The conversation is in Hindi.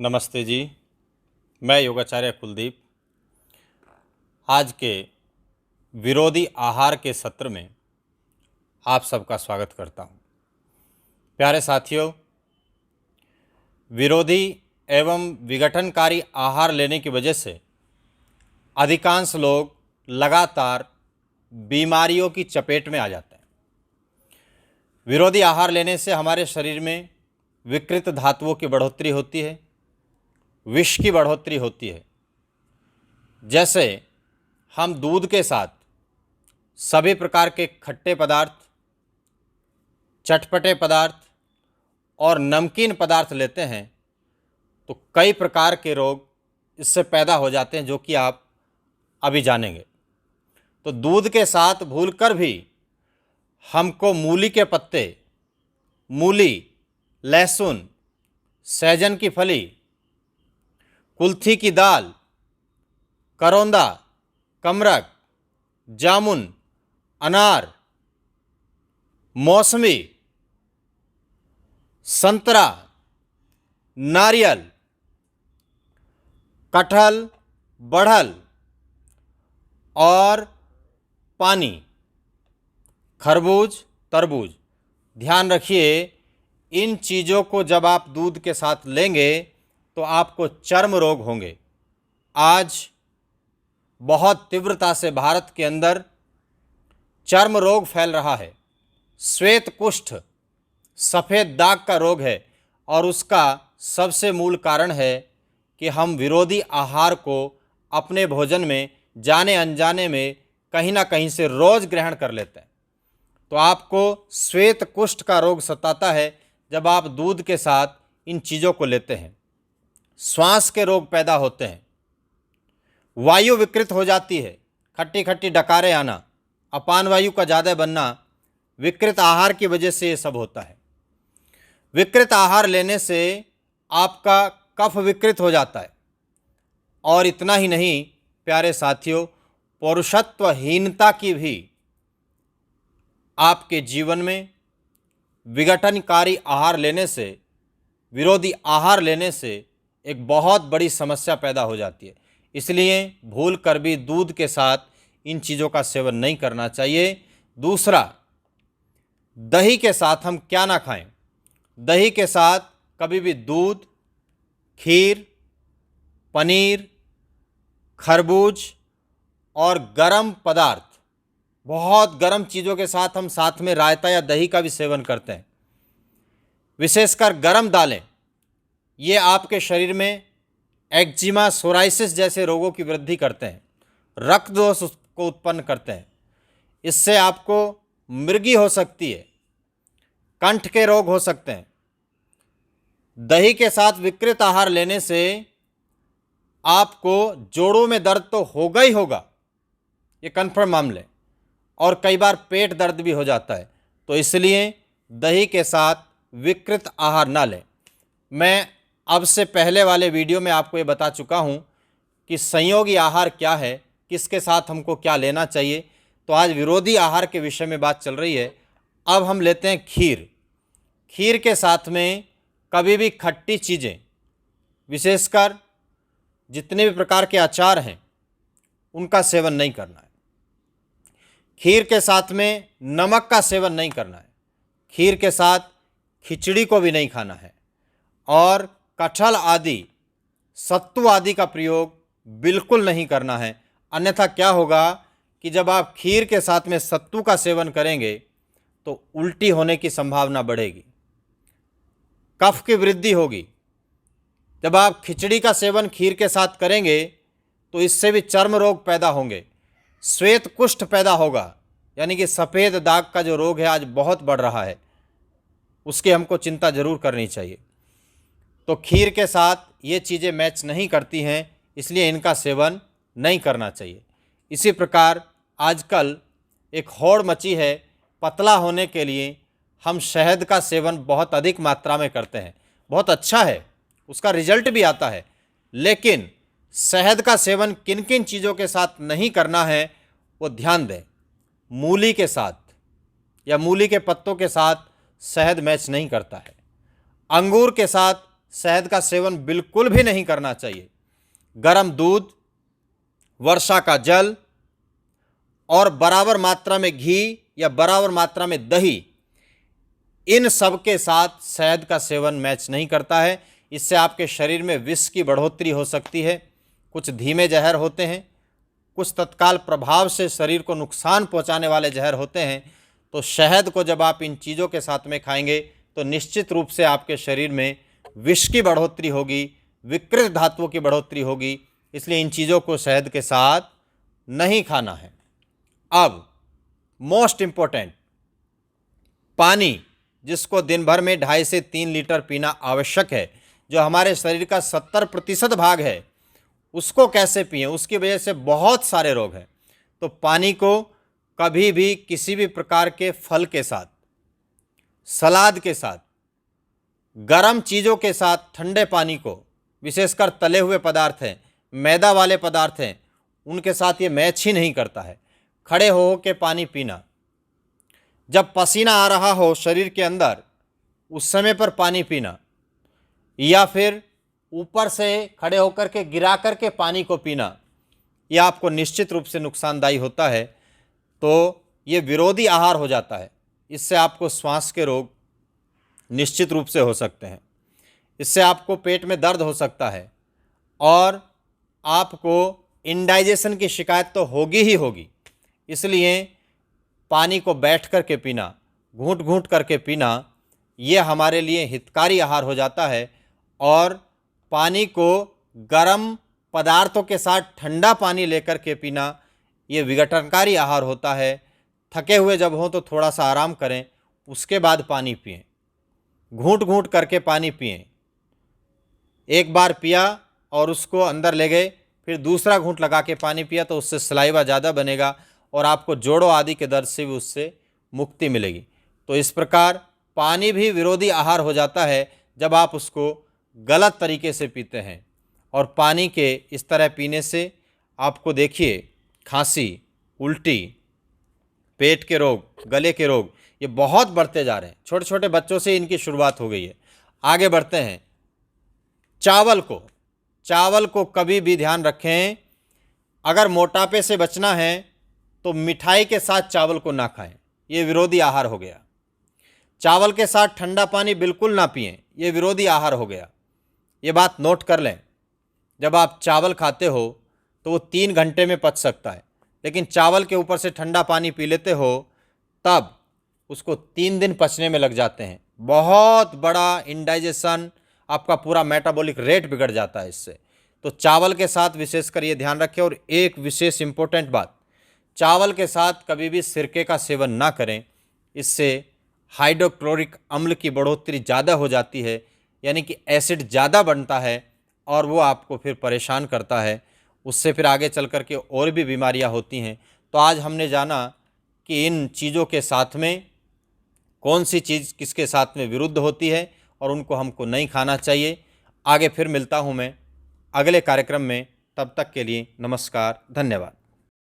नमस्ते जी। मैं योगाचार्य कुलदीप आज के विरोधी आहार के सत्र में आप सबका स्वागत करता हूं। प्यारे साथियों, विरोधी एवं विघटनकारी आहार लेने की वजह से अधिकांश लोग लगातार बीमारियों की चपेट में आ जाते हैं। विरोधी आहार लेने से हमारे शरीर में विकृत धातुओं की बढ़ोतरी होती है, विष की बढ़ोतरी होती है। जैसे हम दूध के साथ सभी प्रकार के खट्टे पदार्थ, चटपटे पदार्थ और नमकीन पदार्थ लेते हैं तो कई प्रकार के रोग इससे पैदा हो जाते हैं, जो कि आप अभी जानेंगे। तो दूध के साथ भूलकर भी हमको मूली के पत्ते, मूली, लहसुन, सहजन की फली, कुल्थी की दाल, करौंदा, कमरख, जामुन, अनार, मौसमी, संतरा, नारियल, कटहल, बढ़ल और पानी, खरबूज, तरबूज। ध्यान रखिए, इन चीज़ों को जब आप दूध के साथ लेंगे तो आपको चर्म रोग होंगे। आज बहुत तीव्रता से भारत के अंदर चर्म रोग फैल रहा है। श्वेत कुष्ठ, सफ़ेद दाग का रोग है और उसका सबसे मूल कारण है कि हम विरोधी आहार को अपने भोजन में जाने अनजाने में कहीं ना कहीं से रोज़ ग्रहण कर लेते हैं। तो आपको श्वेत कुष्ठ का रोग सताता है जब आप दूध के साथ इन चीज़ों को लेते हैं। श्वास के रोग पैदा होते हैं, वायु विकृत हो जाती है, खट्टी खट्टी डकारें आना, अपान वायु का ज़्यादा बनना, विकृत आहार की वजह से ये सब होता है। विकृत आहार लेने से आपका कफ विकृत हो जाता है। और इतना ही नहीं प्यारे साथियों, पौरुषत्वहीनता की भी आपके जीवन में विघटनकारी आहार लेने से, विरोधी आहार लेने से एक बहुत बड़ी समस्या पैदा हो जाती है। इसलिए भूल कर भी दूध के साथ इन चीज़ों का सेवन नहीं करना चाहिए। दूसरा, दही के साथ हम क्या ना खाएं। दही के साथ कभी भी दूध, खीर, पनीर, खरबूज और गरम पदार्थ, बहुत गरम चीज़ों के साथ हम साथ में रायता या दही का भी सेवन करते हैं। विशेषकर गरम दालें, ये आपके शरीर में एक्जिमा, सोराइसिस जैसे रोगों की वृद्धि करते हैं, रक्त दोष को उत्पन्न करते हैं। इससे आपको मृगी हो सकती है, कंठ के रोग हो सकते हैं। दही के साथ विकृत आहार लेने से आपको जोड़ों में दर्द तो होगा ही होगा, ये कन्फर्म मामले, और कई बार पेट दर्द भी हो जाता है। तो इसलिए दही के साथ विकृत आहार ना लें। मैं अब से पहले वाले वीडियो में आपको ये बता चुका हूँ कि संयोगी आहार क्या है, किसके साथ हमको क्या लेना चाहिए। तो आज विरोधी आहार के विषय में बात चल रही है। अब हम लेते हैं खीर। खीर के साथ में कभी भी खट्टी चीज़ें, विशेषकर जितने भी प्रकार के अचार हैं, उनका सेवन नहीं करना है। खीर के साथ में नमक का सेवन नहीं करना है। खीर के साथ खिचड़ी को भी नहीं खाना है। और कटहल आदि, सत्तू आदि का प्रयोग बिल्कुल नहीं करना है। अन्यथा क्या होगा कि जब आप खीर के साथ में सत्तू का सेवन करेंगे तो उल्टी होने की संभावना बढ़ेगी, कफ की वृद्धि होगी। जब आप खिचड़ी का सेवन खीर के साथ करेंगे तो इससे भी चर्म रोग पैदा होंगे, श्वेत कुष्ठ पैदा होगा, यानी कि सफ़ेद दाग का जो रोग है आज बहुत बढ़ रहा है, उसकी हमको चिंता जरूर करनी चाहिए। तो खीर के साथ ये चीज़ें मैच नहीं करती हैं, इसलिए इनका सेवन नहीं करना चाहिए। इसी प्रकार आजकल एक होड़ मची है, पतला होने के लिए हम शहद का सेवन बहुत अधिक मात्रा में करते हैं। बहुत अच्छा है, उसका रिजल्ट भी आता है, लेकिन शहद का सेवन किन किन चीज़ों के साथ नहीं करना है वो ध्यान दें। मूली के साथ या मूली के पत्तों के साथ शहद मैच नहीं करता है। अंगूर के साथ शहद का सेवन बिल्कुल भी नहीं करना चाहिए। गर्म दूध, वर्षा का जल और बराबर मात्रा में घी या बराबर मात्रा में दही, इन सब के साथ शहद का सेवन मैच नहीं करता है। इससे आपके शरीर में विष की बढ़ोतरी हो सकती है। कुछ धीमे जहर होते हैं, कुछ तत्काल प्रभाव से शरीर को नुकसान पहुंचाने वाले जहर होते हैं। तो शहद को जब आप इन चीज़ों के साथ में खाएंगे तो निश्चित रूप से आपके शरीर में विष की बढ़ोतरी होगी, विकृत धातुओं की बढ़ोतरी होगी। इसलिए इन चीज़ों को शहद के साथ नहीं खाना है। अब मोस्ट इम्पोर्टेंट, पानी, जिसको दिन भर में 2.5 से 3 लीटर पीना आवश्यक है, जो हमारे शरीर का 70% भाग है, उसको कैसे पिएं? उसकी वजह से बहुत सारे रोग हैं। तो पानी को कभी भी किसी भी प्रकार के फल के साथ, सलाद के साथ, गर्म चीज़ों के साथ, ठंडे पानी को, विशेषकर तले हुए पदार्थ हैं, मैदा वाले पदार्थ हैं, उनके साथ ये मैच ही नहीं करता है। खड़े हो के पानी पीना, जब पसीना आ रहा हो शरीर के अंदर उस समय पर पानी पीना, या फिर ऊपर से खड़े होकर के गिरा करके पानी को पीना, यह आपको निश्चित रूप से नुकसानदायी होता है। तो ये विरोधी आहार हो जाता है। इससे आपको श्वास के रोग निश्चित रूप से हो सकते हैं। इससे आपको पेट में दर्द हो सकता है और आपको इंडाइजेशन की शिकायत तो होगी ही होगी। इसलिए पानी को बैठ कर के पीना, घूंट घूंट करके पीना, ये हमारे लिए हितकारी आहार हो जाता है। और पानी को गर्म पदार्थों के साथ ठंडा पानी लेकर के पीना, ये विघटनकारी आहार होता है। थके हुए जब हों तो थोड़ा सा आराम करें, उसके बाद पानी पिएं, घूंट घूंट करके पानी पिएं। एक बार पिया और उसको अंदर ले गए, फिर दूसरा घूंट लगा के पानी पिया, तो उससे सलाइवा ज़्यादा बनेगा और आपको जोड़ों आदि के दर्द से भी उससे मुक्ति मिलेगी। तो इस प्रकार पानी भी विरोधी आहार हो जाता है जब आप उसको गलत तरीके से पीते हैं। और पानी के इस तरह पीने से आपको देखिए खांसी, उल्टी, पेट के रोग, गले के रोग, ये बहुत बढ़ते जा रहे हैं। छोटे छोटे बच्चों से इनकी शुरुआत हो गई है। आगे बढ़ते हैं। चावल को कभी भी ध्यान रखें, अगर मोटापे से बचना है तो मिठाई के साथ चावल को ना खाएं, ये विरोधी आहार हो गया। चावल के साथ ठंडा पानी बिल्कुल ना पिएं, ये विरोधी आहार हो गया। ये बात नोट कर लें। जब आप चावल खाते हो तो वो 3 घंटे में पच सकता है, लेकिन चावल के ऊपर से ठंडा पानी पी लेते हो तब उसको 3 दिन पचने में लग जाते हैं। बहुत बड़ा इंडाइजेशन, आपका पूरा मेटाबॉलिक रेट बिगड़ जाता है इससे। तो चावल के साथ विशेषकर ये ध्यान रखें। और एक विशेष इंपॉर्टेंट बात, चावल के साथ कभी भी सिरके का सेवन ना करें। इससे हाइड्रोक्लोरिक अम्ल की बढ़ोतरी ज़्यादा हो जाती है, यानी कि एसिड ज़्यादा बनता है और वो आपको फिर परेशान करता है। उससे फिर आगे चल कर के और भी बीमारियां होती हैं। तो आज हमने जाना कि इन चीज़ों के साथ में कौन सी चीज़ किसके साथ में विरुद्ध होती है और उनको हमको नहीं खाना चाहिए। आगे फिर मिलता हूँ मैं अगले कार्यक्रम में। तब तक के लिए नमस्कार, धन्यवाद।